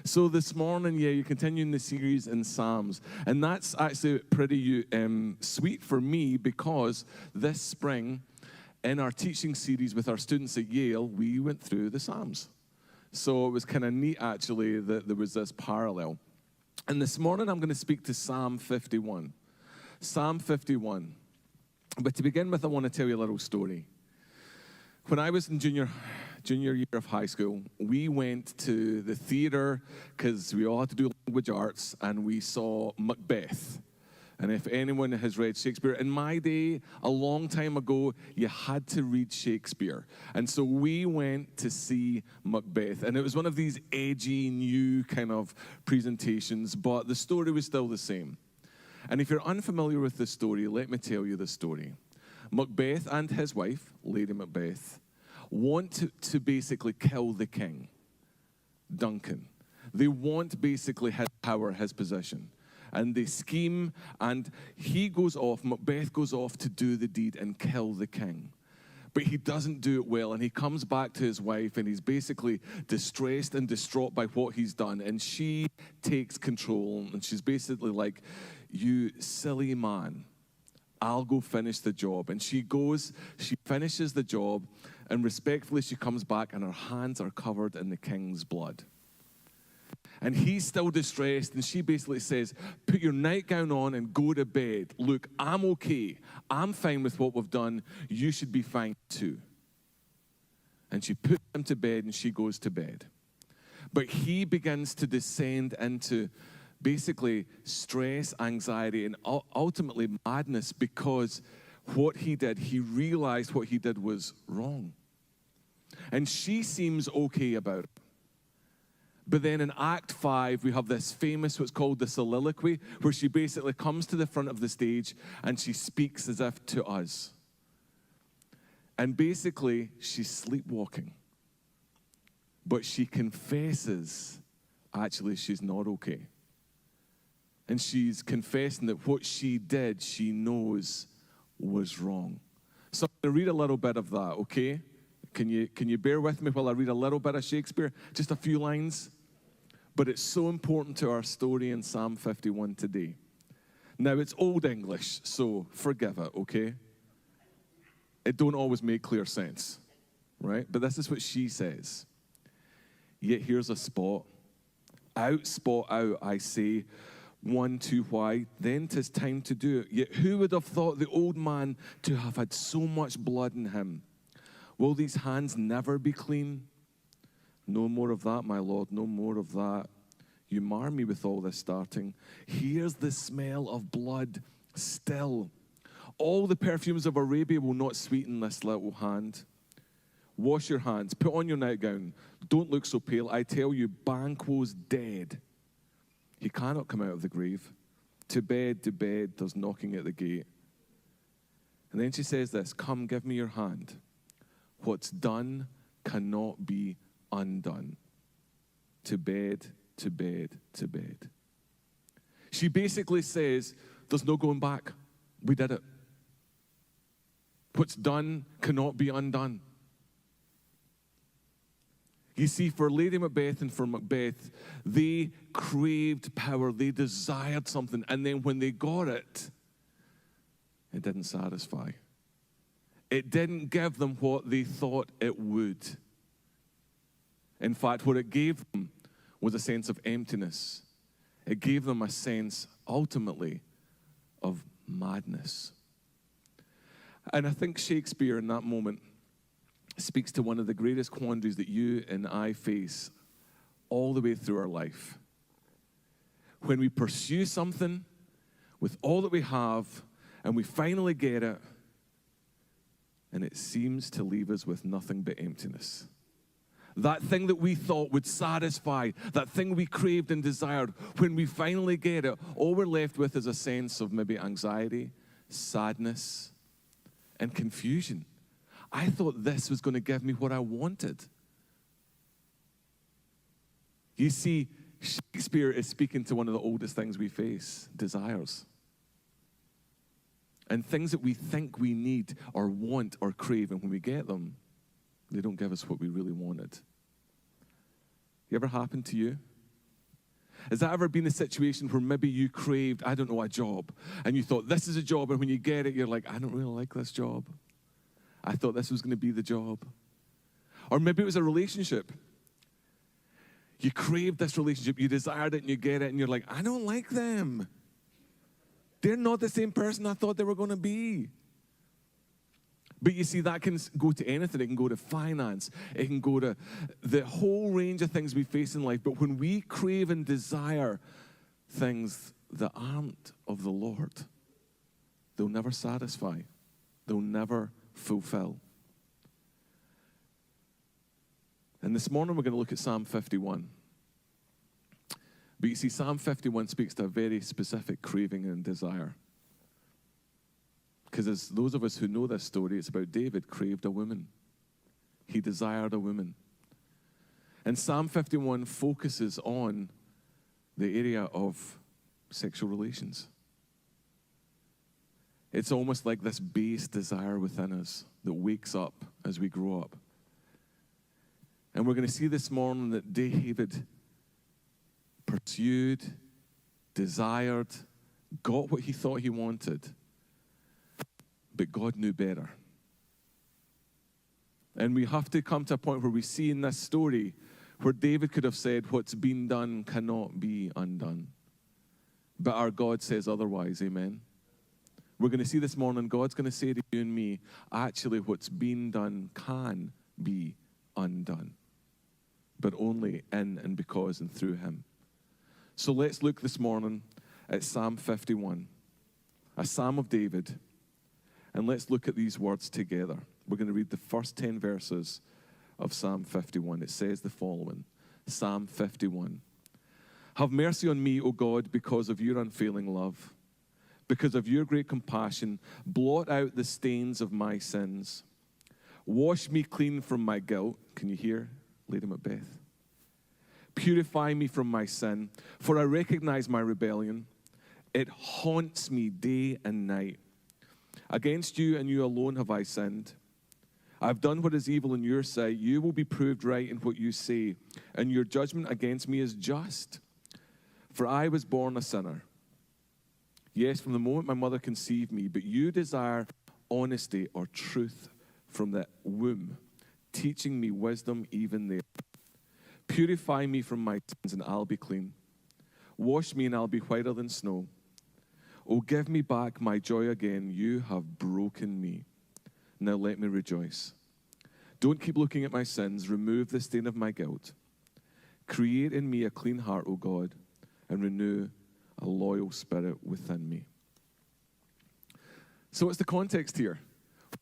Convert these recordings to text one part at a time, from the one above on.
So this morning, you're continuing the series in Psalms. And that's actually pretty sweet for me because this spring, in our teaching series with our students at Yale, we went through the Psalms. So it was kind of neat, actually, that there was this parallel. And this morning, I'm going to speak to Psalm 51. Psalm 51. But to begin with, I want to tell you a little story. When I was in junior year of high school, we went to the theater because we all had to do language arts, and we saw Macbeth. And if anyone has read Shakespeare, in my day, a long time ago, you had to read Shakespeare. And so we went to see Macbeth. And it was one of these edgy, new kind of presentations, but the story was still the same. And if you're unfamiliar with the story, let me tell you the story. Macbeth and his wife, Lady Macbeth, want to basically kill the king, Duncan. They want basically his power, his position. And they scheme, and Macbeth goes off to do the deed and kill the king. But he doesn't do it well, and he comes back to his wife, and he's basically distressed and distraught by what he's done. And she takes control, and she's basically like, "You silly man, I'll go finish the job." And she goes, she finishes the job, and respectfully she comes back, and her hands are covered in the king's blood. And he's still distressed, and she basically says, "Put your nightgown on and go to bed. Look, I'm okay. I'm fine with what we've done. You should be fine too." And she puts him to bed, and she goes to bed. But he begins to descend into basically stress, anxiety, and ultimately madness, because what he did, he realized what he did was wrong. And she seems okay about it. But then in Act 5, we have this famous, what's called the soliloquy, where she basically comes to the front of the stage and she speaks as if to us. And basically, she's sleepwalking. But she confesses, actually, she's not okay. And she's confessing that what she did, she knows was wrong. So I'm going to read a little bit of that, okay? Can you bear with me while I read a little bit of Shakespeare? Just a few lines. But it's so important to our story in Psalm 51 today. Now, it's Old English, so forgive it, okay? It don't always make clear sense, right? But this is what she says. "Yet here's a spot out, I say, 1, 2, why? Then 'tis time to do it. Yet who would have thought the old man to have had so much blood in him? Will these hands never be clean? No more of that, my lord, no more of that. You mar me with all this starting. Here's the smell of blood still. All the perfumes of Arabia will not sweeten this little hand. Wash your hands, put on your nightgown. Don't look so pale. I tell you, Banquo's dead. He cannot come out of the grave. To bed, there's knocking at the gate." And then she says this, "Come, give me your hand. What's done cannot be undone. To bed, to bed, to bed." She basically says, there's no going back. We did it. What's done cannot be undone. You see, for Lady Macbeth and for Macbeth, they craved power. They desired something. And then when they got it, it didn't satisfy. It didn't give them what they thought it would. In fact, what it gave them was a sense of emptiness. It gave them a sense, ultimately, of madness. And I think Shakespeare in that moment speaks to one of the greatest quandaries that you and I face all the way through our life. When we pursue something with all that we have, and we finally get it, and it seems to leave us with nothing but emptiness. That thing that we thought would satisfy, that thing we craved and desired, when we finally get it, all we're left with is a sense of maybe anxiety, sadness, and confusion. I thought this was going to give me what I wanted. You see, Shakespeare is speaking to one of the oldest things we face, desires. And things that we think we need or want or crave, and when we get them, they don't give us what we really wanted. You ever happened to you? Has that ever been a situation where maybe you craved, I don't know, a job, and you thought, this is a job, and when you get it, you're like, I don't really like this job. I thought this was going to be the job. Or maybe it was a relationship. You craved this relationship, you desired it, and you get it, and you're like, I don't like them. They're not the same person I thought they were going to be. But you see, that can go to anything. It can go to finance. It can go to the whole range of things we face in life. But when we crave and desire things that aren't of the Lord, they'll never satisfy. They'll never fulfill. And this morning we're going to look at Psalm 51. But you see, Psalm 51 speaks to a very specific craving and desire. Because as those of us who know this story, it's about David craved a woman. He desired a woman. And Psalm 51 focuses on the area of sexual relations. It's almost like this base desire within us that wakes up as we grow up. And we're going to see this morning that David pursued, desired, got what he thought he wanted, but God knew better. And we have to come to a point where we see in this story where David could have said, what's been done cannot be undone. But our God says otherwise, amen? We're going to see this morning, God's going to say to you and me, actually what's been done can be undone. But only in and because and through him. So let's look this morning at Psalm 51, a Psalm of David. And let's look at these words together. We're going to read the first 10 verses of Psalm 51. It says the following, Psalm 51. Have mercy on me, O God, because of your unfailing love. Because of your great compassion, blot out the stains of my sins. Wash me clean from my guilt. Can you hear Lady Macbeth? Purify me from my sin, for I recognize my rebellion. It haunts me day and night. Against you and you alone have I sinned. I've done what is evil in your sight. You will be proved right in what you say, and your judgment against me is just. For I was born a sinner. Yes, from the moment my mother conceived me, but you desire honesty or truth from the womb, teaching me wisdom even there. Purify me from my sins, and I'll be clean. Wash me, and I'll be whiter than snow. Oh, give me back my joy again. You have broken me. Now let me rejoice. Don't keep looking at my sins. Remove the stain of my guilt. Create in me a clean heart, O God, and renew a loyal spirit within me. So what's the context here?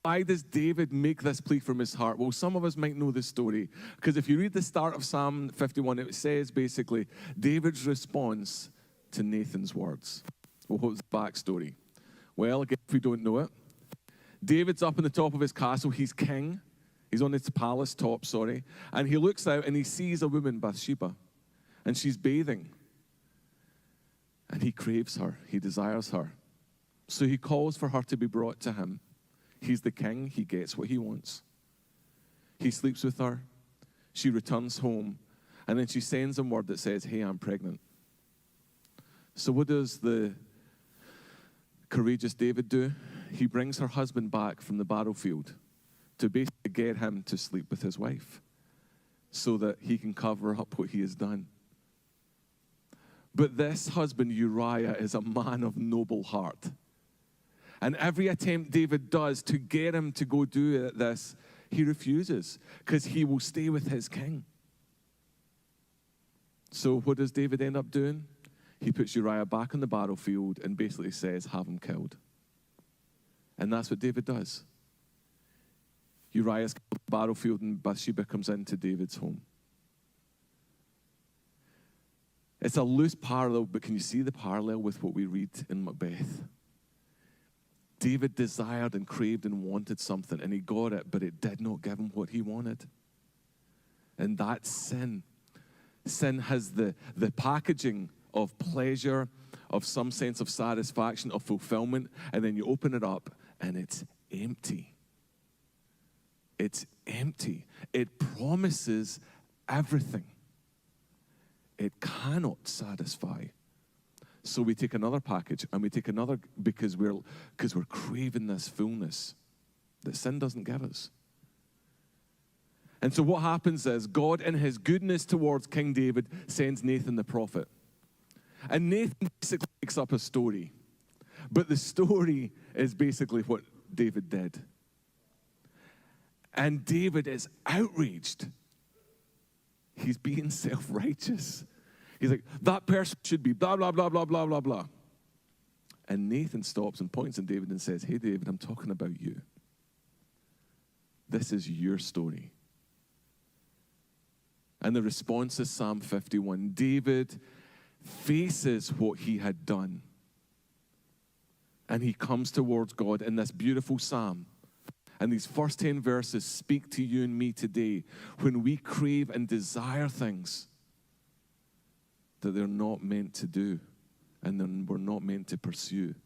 Why does David make this plea from his heart? Well, some of us might know this story, because if you read the start of Psalm 51, it says basically David's response to Nathan's words. Well, what's the backstory? Well, again, if we don't know it, David's up on the top of his castle. He's king. He's on his palace top, and he looks out and he sees a woman, Bathsheba, and she's bathing. And he craves her. He desires her. So he calls for her to be brought to him. He's the king. He gets what he wants. He sleeps with her. She returns home. And then she sends him word that says, hey, I'm pregnant. So what does the courageous David do? He brings her husband back from the battlefield to basically get him to sleep with his wife so that he can cover up what he has done. But this husband, Uriah, is a man of noble heart. And every attempt David does to get him to go do this, he refuses because he will stay with his king. So what does David end up doing? He puts Uriah back on the battlefield and basically says, have him killed. And that's what David does. Uriah's killed on the battlefield and Bathsheba comes into David's home. It's a loose parallel, but can you see the parallel with what we read in Macbeth? David desired and craved and wanted something, and he got it, but it did not give him what he wanted. And that's sin. Sin has the packaging of pleasure, of some sense of satisfaction, of fulfillment, and then you open it up, and it's empty. It's empty. It promises everything. it cannot satisfy. So we take another package and we take another because we're craving this fullness that sin doesn't give us. And so what happens is God, in his goodness towards King David, sends Nathan the prophet. And Nathan basically makes up a story. But the story is basically what David did. And David is outraged. He's being self-righteous. He's like, that person should be blah, blah, blah, blah, blah, blah, blah. And Nathan stops and points at David and says, hey, David, I'm talking about you. This is your story. And the response is Psalm 51. David faces what he had done. And he comes towards God in this beautiful psalm. And these first 10 verses speak to you and me today when we crave and desire things that they're not meant to do and then we're not meant to pursue.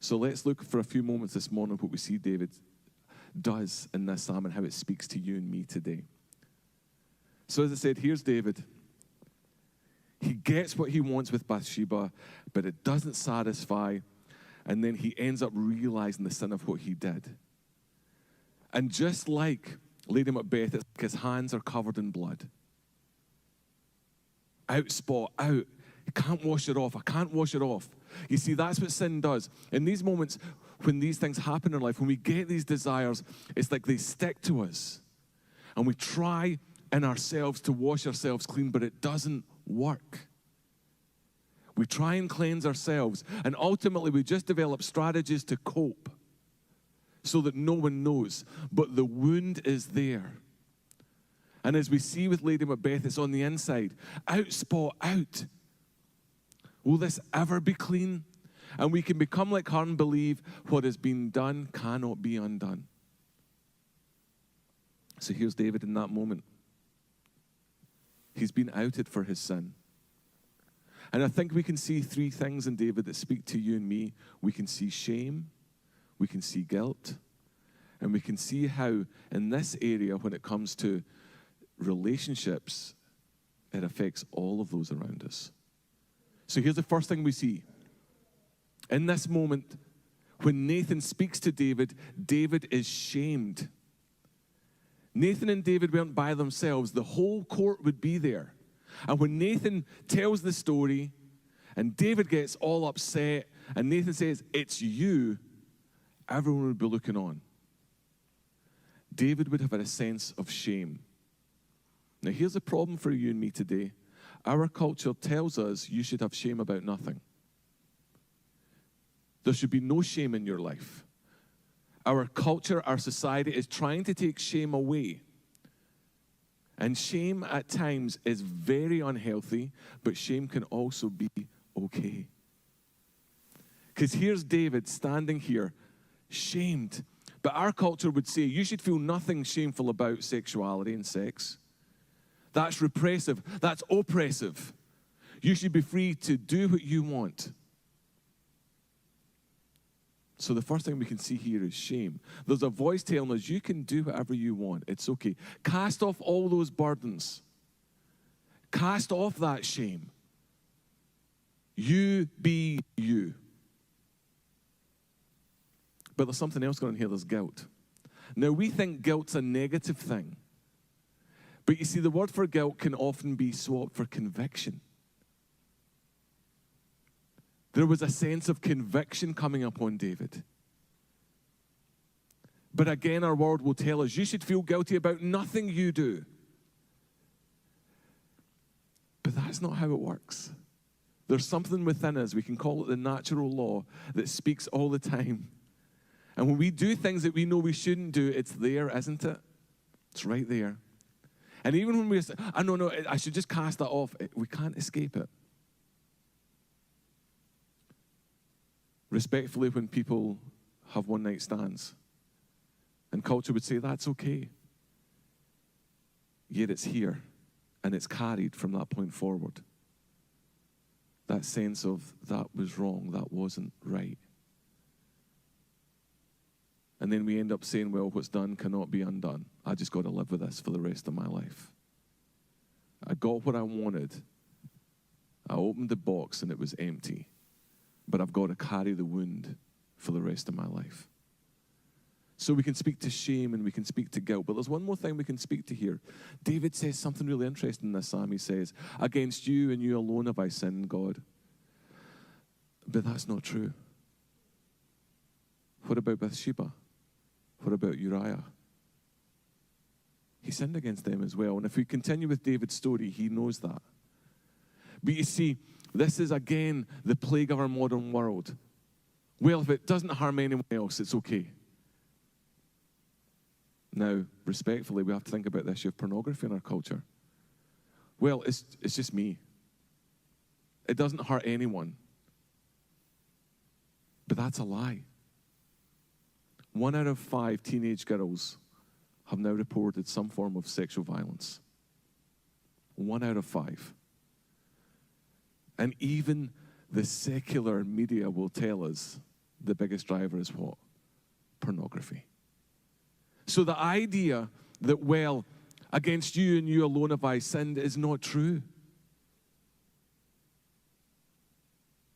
So let's look for a few moments this morning what we see David does in this psalm and how it speaks to you and me today. So as I said, here's David. He gets what he wants with Bathsheba, but it doesn't satisfy. And then he ends up realizing the sin of what he did. And just like Lady Macbeth, it's like his hands are covered in blood. Out spot, out. I can't wash it off. I can't wash it off. You see, that's what sin does. In these moments, when these things happen in life, when we get these desires, it's like they stick to us. And we try in ourselves to wash ourselves clean, but it doesn't work. We try and cleanse ourselves, and ultimately we just develop strategies to cope so that no one knows. But the wound is there. And as we see with Lady Macbeth, it's on the inside. Out, spot, out. Will this ever be clean? And we can become like her and believe what has been done cannot be undone. So here's David in that moment. He's been outed for his sin. And I think we can see three things in David that speak to you and me. We can see shame, we can see guilt, and we can see how in this area, when it comes to relationships, it affects all of those around us. So here's the first thing we see. In this moment, when Nathan speaks to David, David is shamed. Nathan and David weren't by themselves. The whole court would be there. And when Nathan tells the story, and David gets all upset, and Nathan says, it's you, everyone would be looking on. David would have had a sense of shame. Now, here's the problem for you and me today. Our culture tells us you should have shame about nothing. There should be no shame in your life. Our culture, our society is trying to take shame away. And shame at times is very unhealthy, but shame can also be okay. Because here's David standing here, shamed. But our culture would say you should feel nothing shameful about sexuality and sex. That's repressive. That's oppressive. You should be free to do what you want. So the first thing we can see here is shame. There's a voice telling us you can do whatever you want. It's okay. Cast off all those burdens. Cast off that shame. You be you. But there's something else going on here. There's guilt. Now, we think guilt's a negative thing. But you see, the word for guilt can often be swapped for conviction. There was a sense of conviction coming upon David. But again, our world will tell us you should feel guilty about nothing you do. But that's not how it works. There's something within us, we can call it the natural law, that speaks all the time. And when we do things that we know we shouldn't do, it's there, isn't it? It's right there. And even when we say, no, I should just cast that off, we can't escape it. Respectfully, when people have one-night stands, and culture would say, that's okay. Yet it's here, and it's carried from that point forward. That sense of, that was wrong, that wasn't right. And then we end up saying, well, what's done cannot be undone. I just got to live with this for the rest of my life. I got what I wanted, I opened the box and it was empty. But I've got to carry the wound for the rest of my life. So we can speak to shame and we can speak to guilt. But there's one more thing we can speak to here. David says something really interesting in this psalm. He says, against you and you alone have I sinned, God. But that's not true. What about Bathsheba? What about Uriah? He sinned against them as well. And if we continue with David's story, he knows that. But you see, this is again the plague of our modern world. Well, if it doesn't harm anyone else, it's okay. Now, respectfully, we have to think about the issue of pornography in our culture. Well, it's just me. It doesn't hurt anyone. But that's a lie. 1 out of 5 teenage girls have now reported some form of sexual violence. 1 out of 5. And even the secular media will tell us the biggest driver is what? Pornography. So the idea that, well, against you and you alone have I sinned is not true.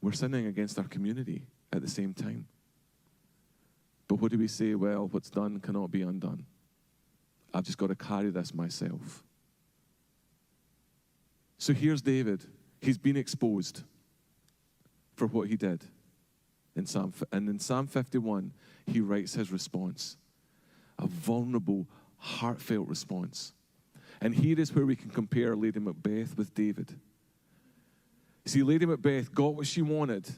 We're sinning against our community at the same time. But what do we say? Well, what's done cannot be undone. I've just got to carry this myself. So here's David. He's been exposed for what he did. And in Psalm 51, he writes his response. A vulnerable, heartfelt response. And here is where we can compare Lady Macbeth with David. See, Lady Macbeth got what she wanted,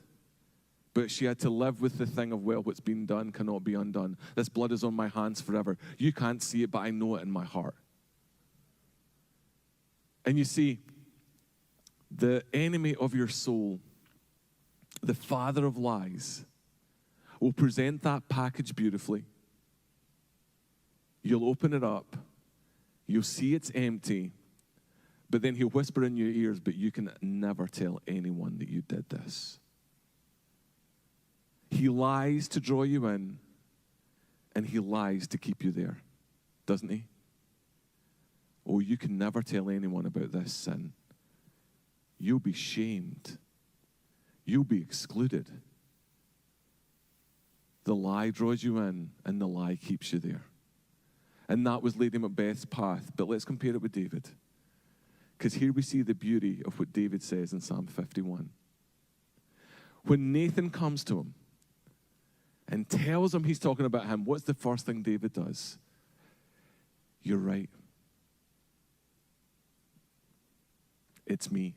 but she had to live with the thing of, well, what's been done cannot be undone. This blood is on my hands forever. You can't see it, but I know it in my heart. And you see, the enemy of your soul, the father of lies, will present that package beautifully. You'll open it up. You'll see it's empty. But then he'll whisper in your ears, but you can never tell anyone that you did this. He lies to draw you in, and he lies to keep you there, doesn't he? Oh, you can never tell anyone about this sin. You'll be shamed. You'll be excluded. The lie draws you in, and the lie keeps you there. And that was Lady Macbeth's path. But let's compare it with David. Because here we see the beauty of what David says in Psalm 51. When Nathan comes to him and tells him he's talking about him, what's the first thing David does? You're right. It's me.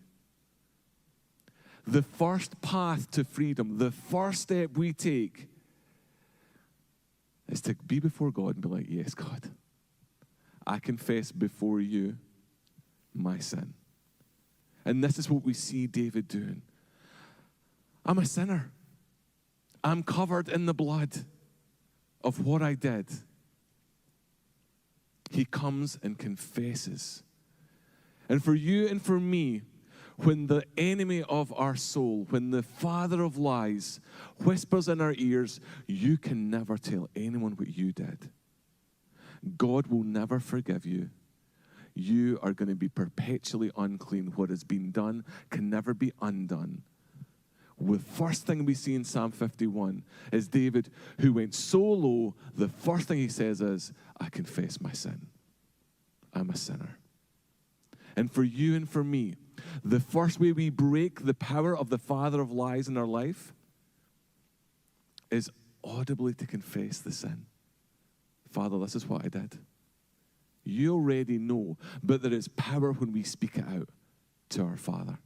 The first path to freedom, the first step we take is to be before God and be like, yes, God, I confess before you my sin. And this is what we see David doing. I'm a sinner. I'm covered in the blood of what I did. He comes and confesses. And for you and for me, when the enemy of our soul, when the father of lies whispers in our ears, you can never tell anyone what you did. God will never forgive you. You are going to be perpetually unclean. What has been done can never be undone. The first thing we see in Psalm 51 is David, who went so low, the first thing he says is, I confess my sin. I'm a sinner. And for you and for me, the first way we break the power of the father of lies in our life is audibly to confess the sin. Father, this is what I did. You already know, but there is power when we speak it out to our Father.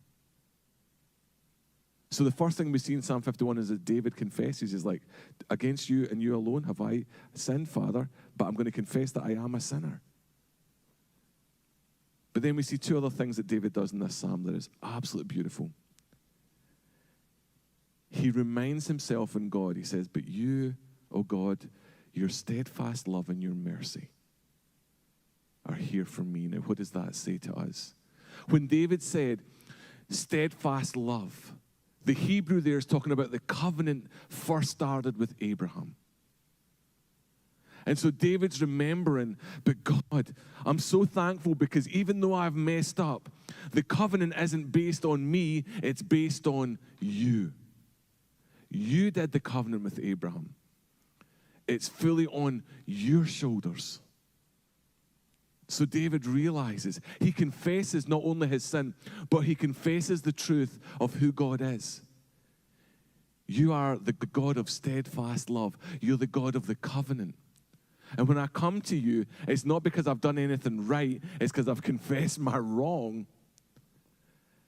So the first thing we see in Psalm 51 is that David confesses. He's like, against you and you alone have I sinned, Father, but I'm going to confess that I am a sinner. But then we see two other things that David does in this psalm that is absolutely beautiful. He reminds himself in God. He says, but you, O God, your steadfast love and your mercy are here for me. Now, what does that say to us? When David said, steadfast love, the Hebrew there is talking about the covenant first started with Abraham. And so David's remembering, but God, I'm so thankful because even though I've messed up, The covenant isn't based on me, it's based on you. You did the covenant with Abraham. It's fully on your shoulders. So David realizes, he confesses not only his sin, but he confesses the truth of who God is. You are the God of steadfast love. You're the God of the covenant. And when I come to you, it's not because I've done anything right, it's because I've confessed my wrong.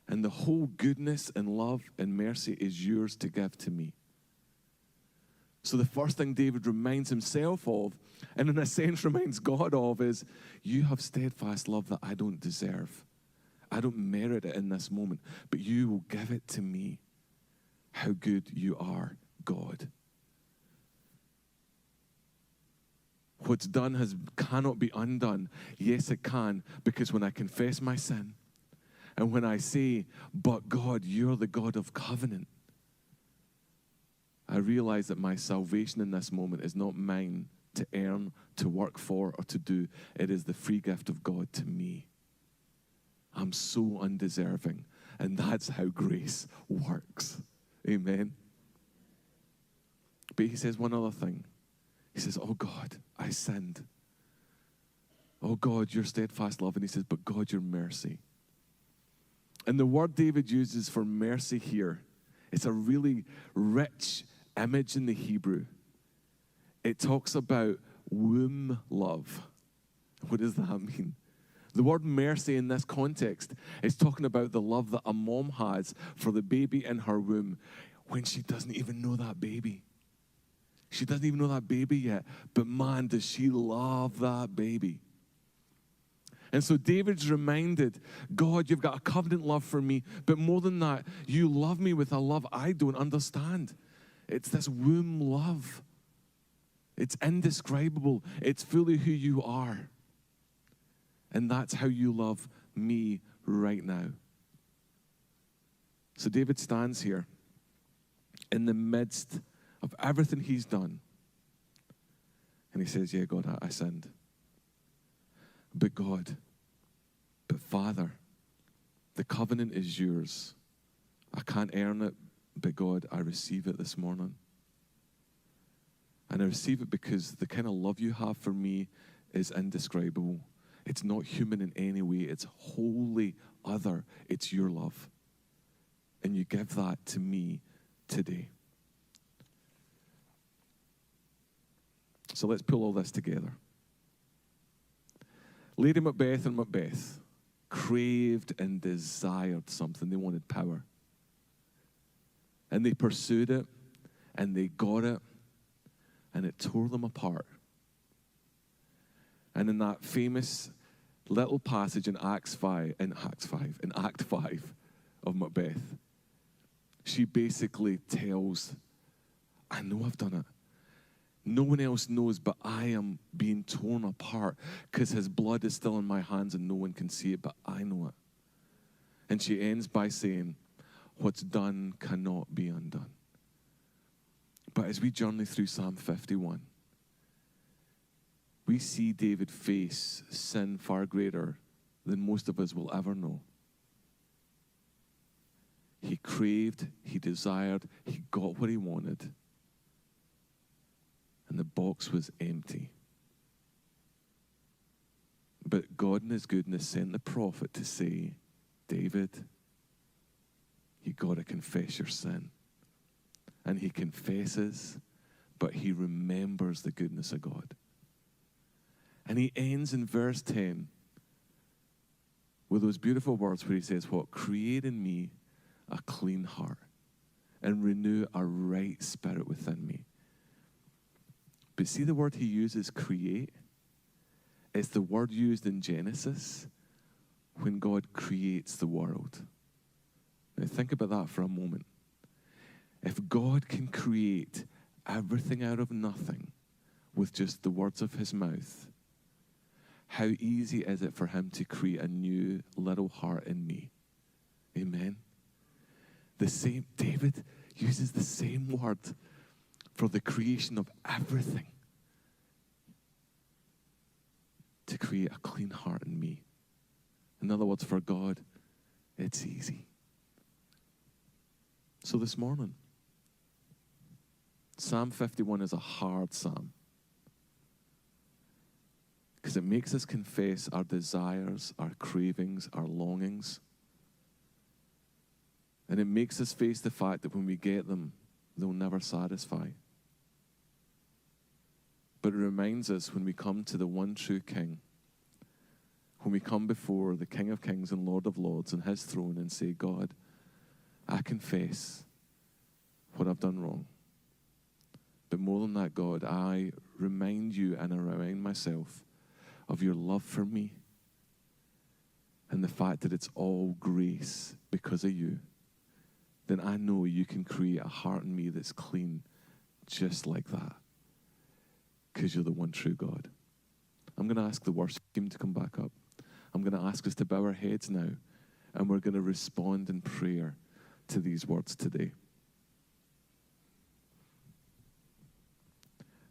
And the whole goodness and love and mercy is yours to give to me. So the first thing David reminds himself of, and in a sense reminds God of, is you have steadfast love that I don't deserve. I don't merit it in this moment, but you will give it to me. How good you are, God. What's done cannot be undone. Yes, it can, because when I confess my sin, and when I say, but God, you're the God of covenant, I realize that my salvation in this moment is not mine to earn, to work for, or to do. It is the free gift of God to me. I'm so undeserving, and that's how grace works. Amen. But he says one other thing. He says, oh God, I sinned. Oh God, your steadfast love. And he says, but God, your mercy. And the word David uses for mercy here, it's a really rich image in the Hebrew. It talks about womb love. What does that mean? The word mercy in this context is talking about the love that a mom has for the baby in her womb when she doesn't even know that baby. She doesn't even know that baby yet, but man, does she love that baby. And so David's reminded, God, you've got a covenant love for me, but more than that, you love me with a love I don't understand. It's this womb love. It's indescribable. It's fully who you are. And that's how you love me right now. So David stands here in the midst of everything he's done. And he says, yeah, God, I sinned. But God, but Father, the covenant is yours. I can't earn it, but God, I receive it this morning. And I receive it because the kind of love you have for me is indescribable. It's not human in any way. It's wholly other. It's your love. And you give that to me today. So let's pull all this together. Lady Macbeth and Macbeth craved and desired something. They wanted power. And they pursued it, and they got it, and it tore them apart. And in that famous little passage in Act 5 of Macbeth, she basically tells, I know I've done it. No one else knows, but I am being torn apart because his blood is still in my hands and no one can see it, but I know it. And she ends by saying, what's done cannot be undone. But as we journey through Psalm 51, we see David face sin far greater than most of us will ever know. He craved, he desired, he got what he wanted. And the box was empty. But God in his goodness sent the prophet to say, David, you got to confess your sin. And he confesses, but he remembers the goodness of God. And he ends in verse 10 with those beautiful words where he says, what? Create in me a clean heart and renew a right spirit within me. But see the word he uses, create? It's the word used in Genesis when God creates the world. Now think about that for a moment. If God can create everything out of nothing with just the words of his mouth, how easy is it for him to create a new little heart in me? Amen. David uses the same word for the creation of everything to create a clean heart in me. In other words, for God It's easy. So this morning, Psalm 51 is a hard psalm because it makes us confess our desires, our cravings, our longings. And it makes us face the fact that when we get them, they'll never satisfy. But it reminds us when we come to the one true King, when we come before the King of Kings and Lord of Lords and his throne and say, God, I confess what I've done wrong. But more than that, God, I remind you and I remind myself of your love for me and the fact that it's all grace because of you. Then I know you can create a heart in me that's clean just like that because you're the one true God. I'm going to ask the worship team to come back up. I'm going to ask us to bow our heads now, and we're going to respond in prayer to these words today.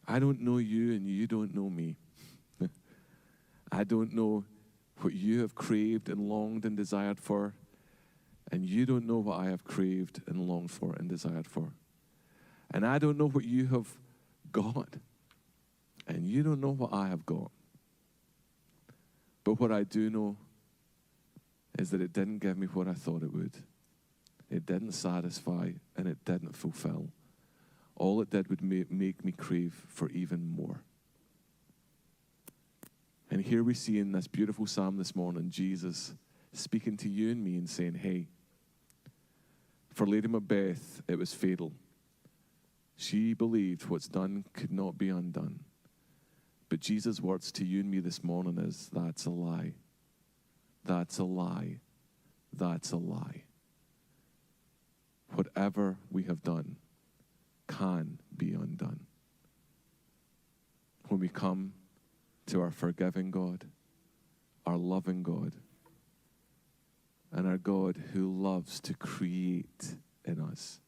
I don't know you, and you don't know me. I don't know what you have craved and longed and desired for, and you don't know what I have craved and longed for and desired for. And I don't know what you have got, and you don't know what I have got. But what I do know is that it didn't give me what I thought it would. It didn't satisfy, and it didn't fulfill. All it did would make me crave for even more. And here we see in this beautiful psalm this morning, Jesus speaking to you and me and saying, hey, for Lady Macbeth, it was fatal. She believed what's done could not be undone. But Jesus' words to you and me this morning is, that's a lie. That's a lie. That's a lie. Whatever we have done can be undone. When we come to our forgiving God, our loving God, and our God who loves to create in us